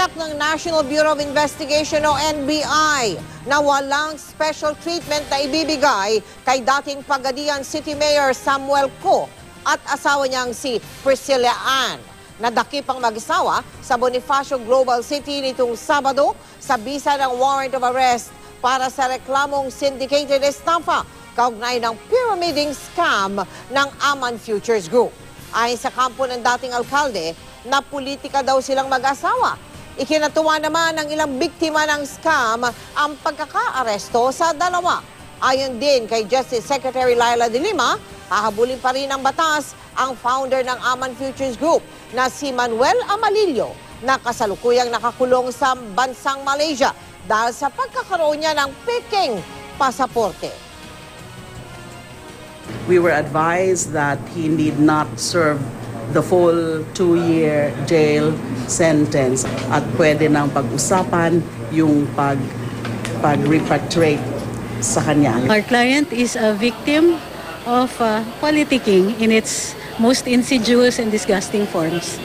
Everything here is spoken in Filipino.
Tiniyak ng National Bureau of Investigation o NBI na walang special treatment na ibibigay kay dating Pagadian City Mayor Samuel Co at asawa niyang si Priscilla Ann. Nadakip ang mag-asawa sa Bonifacio Global City nitong Sabado sa bisa ng warrant of arrest para sa reklamong syndicated estafa kaugnay ng pyramiding scam ng Aman Futures Group. Ayon sa kampo ng dating alkalde, na politika daw silang mag-asawa. Ikinatuwa naman ng ilang biktima ng scam ang pagkaka-aresto sa dalawa. Ayon din kay Justice Secretary Laila de Lima, hahabulin pa rin ng batas ang founder ng Aman Futures Group na si Manuel Amalillo na kasalukuyang nakakulong sa bansang Malaysia dahil sa pagkakaroon niya ng peking pasaporte. We were advised that he need not serve the full 2-year jail sentence at pwede nang pag-usapan yung pag-repatriate sa kanya. Our client is a victim of politicking in its most insidious and disgusting forms.